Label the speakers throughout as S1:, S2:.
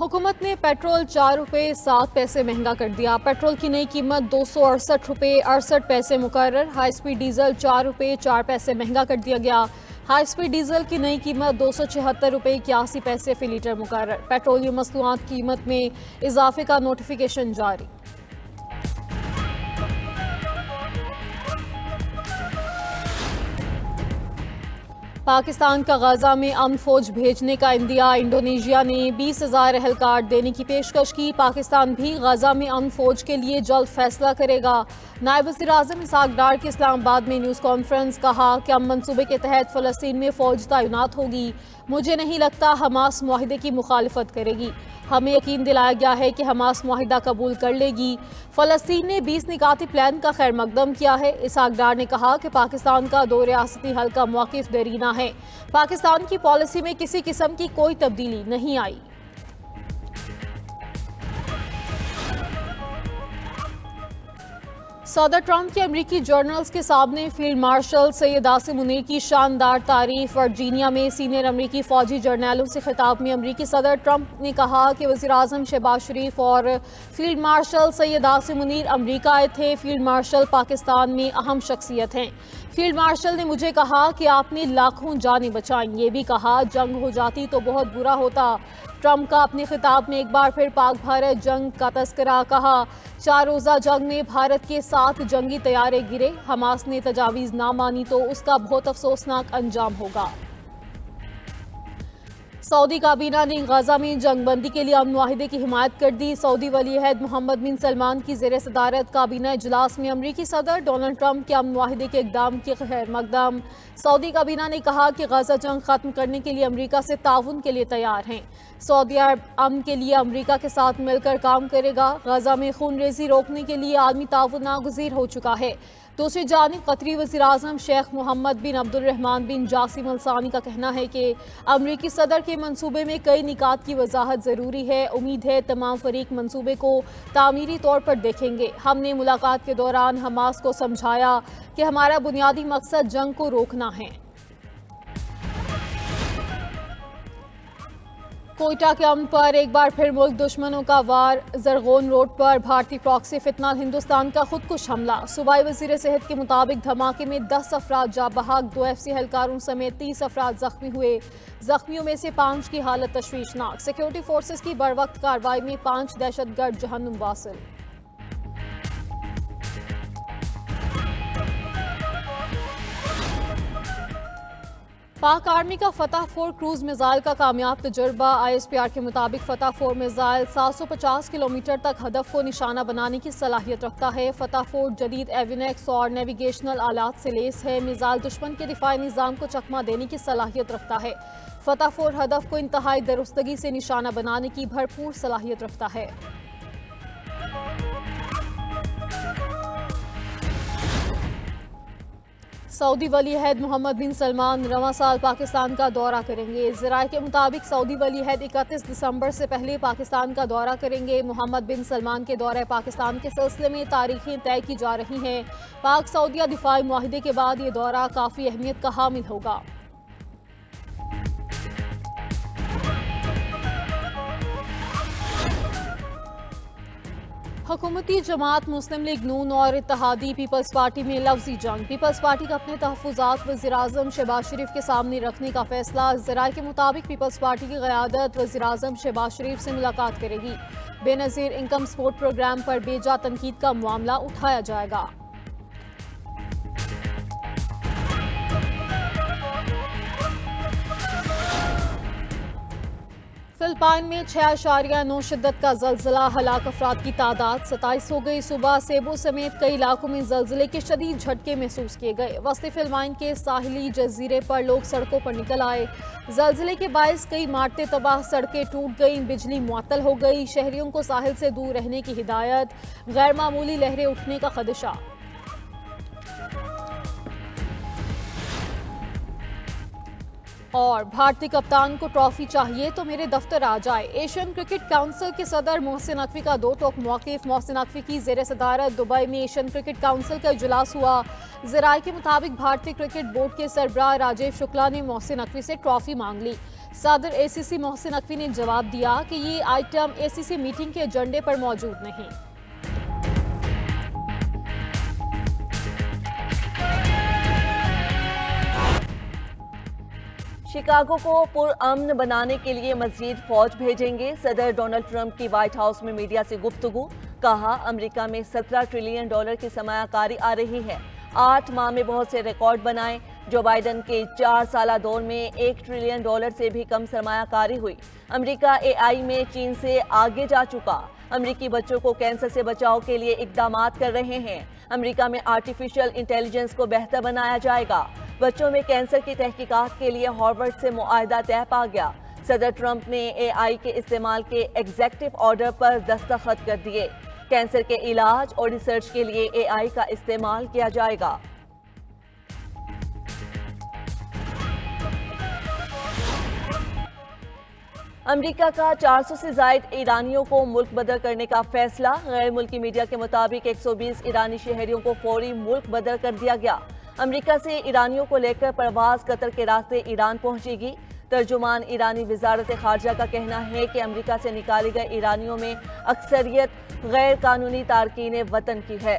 S1: हुकूमत ने पेट्रोल 4 रुपये 7 पैसे महंगा कर दिया। पेट्रोल की नई कीमत 268 रुपये 68 पैसे मुकर्रर। हाई स्पीड डीजल 4 रुपये 4 पैसे महंगा कर दिया गया। हाई स्पीड डीजल की नई कीमत 276 रुपये 81 पैसे फी लीटर मुकर्रर। पेट्रोलियम मसनूआत की कीमत में इजाफे का नोटिफिकेशन जारी। पाकिस्तान का गाजा में अमन फौज भेजने का इंदिया। इंडोनेशिया ने 20,000 एहलकार देने की पेशकश की। पाकिस्तान भी गाजा में अमन फौज के लिए जल्द फैसला करेगा। नायब वज़ीर-ए-आज़म इसहाक डार की इस्लामाबाद में न्यूज़ कॉन्फ्रेंस। कहा कि अमन मंसूबे के तहत फ़लस्तीन में फ़ौज तैनात होगी। मुझे नहीं लगता हमास मुआहिदे की मुखालिफत करेगी। हमें यकीन दिलाया गया है कि हमास मुआहिदा कबूल कर लेगी। फ़लस्तीन ने 20 निकाती प्लान का खैर मकदम किया है। इसहाक डार ने कहा कि पाकिस्तान का दो रियासती हल का मौक़िफ़ देरीना है। पाकिस्तान की पॉलिसी में किसी किस्म की कोई तब्दीली नहीं आई। सदर ट्रंप के अमरीकी जर्नल्स के सामने फील्ड मार्शल सैयद आसिम मुनीर की शानदार तारीफ। वर्जीनिया में सीनियर अमरीकी फौजी जर्नलों से खिताब में अमरीकी सदर ट्रंप ने कहा कि वज़ीर-ए-आज़म शहबाज शरीफ और फील्ड मार्शल सैयद आसिम मुनीर अमरीका आए थे। फील्ड मार्शल पाकिस्तान में अहम शख्सियत हैं। फील्ड मार्शल ने मुझे कहा कि आपने लाखों जानें बचाईं। ये भी कहा जंग हो जाती तो बहुत बुरा होता। ट्रंप का अपने खिताब में एक बार फिर पाक भारत जंग का तस्करा। कहा 4 रोज़ा जंग में भारत के 7 जंगी तैयारे गिरे। हमास ने तजावीज़ ना मानी तो उसका बहुत अफसोसनाक अंजाम होगा। सऊदी काबीना ने गाजा में जंगबंदी के लिए अमन मुआहिदे की हिमायत कर दी। सऊदी वली-ए-अहद मोहम्मद बिन सलमान की ज़ेर सदारत काबीना इजलास में अमरीकी सदर डोनाल्ड ट्रंप के अमन मुआहिदे के इक़दाम के खैर मकदम। सऊदी काबीना ने कहा कि गाजा जंग खत्म करने के लिए अमरीका से ताउन के लिए तैयार हैं। सऊदी अरब अमन के लिए अमरीका के साथ मिलकर काम करेगा। गाजा में खून रेजी रोकने के लिए आलमी ताउन नागुज़ीर हो चुका है। दूसरी जानिब कतरी वज़ीर-ए-आज़म शेख मोहम्मद बिन अब्दुर्रहमान बिन जासिम अल सानी का कहना है कि अमरीकी सदर के मंसूबे में कई निकात की वजाहत ज़रूरी है। उम्मीद है तमाम फरीक मंसूबे को तामीरी तौर पर देखेंगे। हमने मुलाकात के दौरान हमास को समझाया कि हमारा बुनियादी मकसद जंग को रोकना है। कोयटा के अमन पर एक बार फिर मुल्क दुश्मनों का वार। जरगोन रोड पर भारतीय प्रॉक्सी फितना हिंदुस्तान का खुदकुश हमला। सूबाई वज़ीर सेहत के मुताबिक धमाके में 10 अफराद जाँ बहक। 2 FC एहलकारों समेत 30 अफराद जख्मी हुए। जख्मियों में से 5 की हालत तशवीशनाक। सिक्योरिटी फोर्सेस की बरवक्त कार्रवाई में 5 दहशतगर्द जहन्नुम वासिल। पाक आर्मी का फतह 4 क्रूज मिसाइल का कामयाब तजुर्बा। ISPR के मुताबिक फतह 4 मिसाइल 750 किलोमीटर तक हदफ को निशाना बनाने की सलाहियत रखता है। फतह 4 जदीद एविनेक्स और नेविगेशनल आलात से लेस है। मिसाइल दुश्मन के दिफाई निज़ाम को चकमा देने की सलाहियत रखता है। फतह 4 हदफ को इंतहाई दुरुस्तगी से निशाना बनाने की भरपूर सलाहियत रखता है। सऊदी वली-ए-अहद मोहम्मद बिन सलमान रवां साल पाकिस्तान का दौरा करेंगे। ज़राए के मुताबिक सऊदी वली-ए-अहद 31 दिसंबर से पहले पाकिस्तान का दौरा करेंगे। मोहम्मद बिन सलमान के दौरे पाकिस्तान के सिलसिले में तारीखें तय की जा रही हैं। पाक सऊदिया दिफाई मुआहिदे के बाद ये दौरा काफ़ी अहमियत का हामिल होगा। हुकूमती जमात मुस्लिम लीग नून और इत्तेहादी पीपल्स पार्टी में लफ्जी जंग। पीपल्स पार्टी का अपने तहफ़्फ़ुज़ात वज़ीर-ए-आज़म शहबाज शरीफ के सामने रखने का फैसला। ज़राए के मुताबिक पीपल्स पार्टी की क़यादत वज़ीर-ए-आज़म शहबाज शरीफ से मुलाकात करेगी। बेनज़ीर इनकम सपोर्ट प्रोग्राम पर बेजा तनकीद का मामला उठाया जाएगा। फिलिपाइन में 6.9 शिद्दत का ज़लज़ला। हलाक अफराद की तादाद 27 हो गई। सुबह सेबो समेत कई इलाकों में ज़लज़ले के शदीद झटके महसूस किए गए। वस्ती फिलिपाइन के साहिली जजीरे पर लोग सड़कों पर निकल आए। ज़लज़ले के बायस कई इमारतें तबाह, सड़कें टूट गईं, बिजली मुअत्तल हो गई। शहरियों को साहिल से दूर रहने की हिदायत। गैर मामूली लहरें उठने का खदशा। और भारतीय कप्तान को ट्रॉफी चाहिए तो मेरे दफ्तर आ जाए। एशियन क्रिकेट काउंसिल के सदर मोहसिन नकवी का 2 टोक मौक़िफ़। मोहसिन नकवी की ज़ेर सदारत दुबई में एशियन क्रिकेट काउंसिल का इजलास हुआ। ज़राए के मुताबिक भारतीय क्रिकेट बोर्ड के सरबराह राजीव शुक्ला ने मोहसिन नकवी से ट्रॉफी मांग ली। सदर ACC मोहसिन नकवी ने जवाब दिया कि ये आइटम ACC मीटिंग के एजेंडे पर मौजूद नहीं।
S2: शिकागो को पुरअमन बनाने के लिए मजीद फौज भेजेंगे। सदर डोनाल्ड ट्रंप की व्हाइट हाउस में मीडिया से गुफ्तगू। कहा, अमेरिका में $17 ट्रिलियन की सरमायाकारी आ रही है। 8 माह में बहुत से रिकॉर्ड बनाए। जो बाइडन के 4 साला दौर में $1 ट्रिलियन से भी कम सरमायाकारी हुई। अमेरिका AI में चीन से आगे जा चुका। अमेरिकी बच्चों को कैंसर से बचाव के लिए इकदामात कर रहे हैं। अमेरिका में आर्टिफिशियल इंटेलिजेंस को बेहतर बनाया जाएगा। बच्चों में कैंसर की तहकीकात के लिए हार्वर्ड से मुआहदा तय पा गया। सदर ट्रंप ने AI के इस्तेमाल के एग्जेक्टिव ऑर्डर पर दस्तखत कर दिए। कैंसर के इलाज और रिसर्च के लिए AI का इस्तेमाल किया जाएगा। अमेरिका का 400 से जायद ईरानियों को मुल्क बदर करने का फैसला। गैर मुल्की मीडिया के मुताबिक 120 ईरानी शहरियों को फौरी मुल्क बदर कर दिया गया। अमेरिका से ईरानियों को लेकर परवाज कतर के रास्ते ईरान पहुंचेगी। तर्जुमान ईरानी वजारत खारजा का कहना है कि अमेरिका से निकाले गए ईरानियों में अक्सरियत गैर कानूनी तारकीन वतन की है।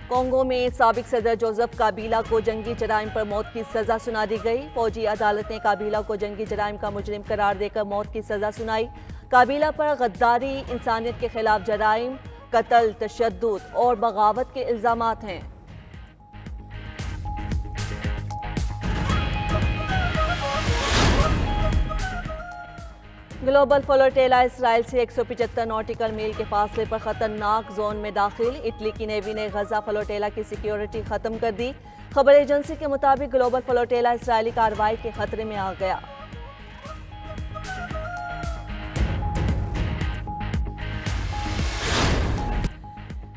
S2: कोंगो में साबिक सदर जोसेफ काबीला को जंगी जराइम पर मौत की सजा सुना दी गई। फौजी अदालत ने काबीला को जंगी जराइम का मुजरिम करार देकर मौत की सजा सुनाई। काबीला पर गद्दारी, इंसानियत के खिलाफ जराइम, कत्ल, तशद्दुद और बगावत के इल्जामात हैं। ग्लोबल फ्लोटेला इसराइल से 175 नॉटिकल मील के फासले पर खतरनाक जोन में दाखिल। इटली की नेवी ने गजा फ्लोटेला की सिक्योरिटी खत्म कर दी। खबर एजेंसी के मुताबिक ग्लोबल फ्लोटेला इसराइली कार्रवाई के खतरे में आ गया।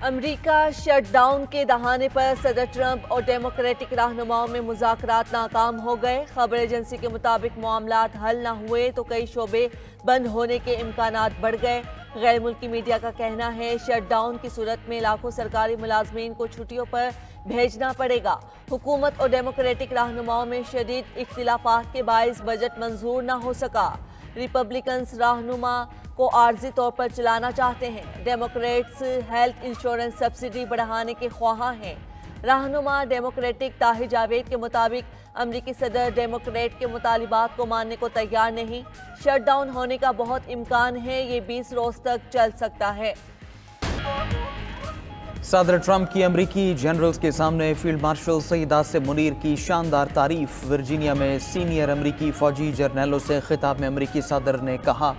S2: अमेरिका शटडाउन के दहाने पर सदर ट्रंप और डेमोक्रेटिक रहनुमाओं में मुज़ाकरात नाकाम हो गए। खबर एजेंसी के मुताबिक मामलात हल न हुए तो कई शोबे बंद होने के इम्कानात बढ़ गए। गैर मुल्की मीडिया का कहना है शटडाउन की सूरत में लाखों सरकारी मुलाजमीन को छुट्टियों पर भेजना पड़ेगा। हुकूमत और डेमोक्रेटिक रहनुमाओं में शदीद इख्तिलाफात के बाइस बजट मंजूर न हो सका। रिपब्लिकन्स रहनुमा को आर्जी तौर पर चलाना चाहते हैं। डेमोक्रेट्स हेल्थ इंश्योरेंस सब्सिडी बढ़ाने के ख्वाहां हैं। रहनुमा डेमोक्रेटिक ताहिर जावेद के मुताबिक अमरीकी सदर डेमोक्रेट के मुतालिबात को मानने को तैयार नहीं। शटडाउन होने का बहुत इम्कान है, ये 20 रोज तक चल सकता है।
S3: सदर ट्रंप की अमरीकी जनरल्स के सामने फील्ड मार्शल सईद आसिम मुनीर की शानदार तारीफ। वर्जीनिया में सीनियर अमरीकी फौजी जर्नलों से खिताब में अमरीकी सदर ने कहा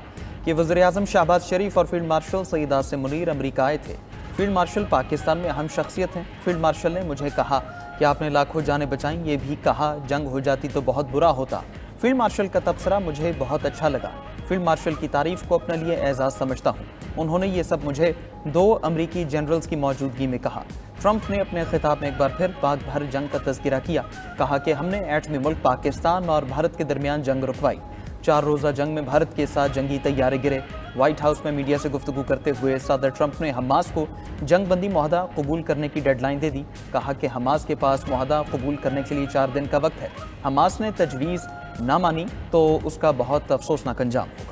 S3: कि वज़ीर-ए-आज़म शहबाज शरीफ और फील्ड मार्शल सईद आसिम मुनीर अमरीका आए थे। फील्ड मार्शल पाकिस्तान में अहम शख्सियत हैं। फील्ड मार्शल ने मुझे कहा कि आपने लाखों जानें बचाई, ये भी कहा जंग हो जाती तो बहुत बुरा होता। फील्ड मार्शल का तबसरा मुझे बहुत अच्छा लगा। फील्ड मार्शल की तारीफ को अपने लिए एजाज़ समझता हूँ। उन्होंने ये सब मुझे 2 अमरीकी जनरल्स की मौजूदगी में कहा। ट्रंप ने अपने खिताब में एक बार फिर पाक भारत जंग का तज़किरा किया। कहा कि हमने एटमी मुल्क पाकिस्तान और भारत के दरमियान जंग रुकवाई। 4 रोज़ा जंग में भारत के साथ जंगी तैयारे गिरे। व्हाइट हाउस में मीडिया से गुफ्तगू करते हुए सदर ट्रंप ने हमास को जंग बंदी मुआहदा कबूल करने की डेडलाइन दे दी। कहा कि हमास के पास मुआहदा कबूल करने के लिए 4 दिन का वक्त है। हमास ने तजवीज़ ना मानी तो उसका बहुत अफसोसनाक अंजाम होगा।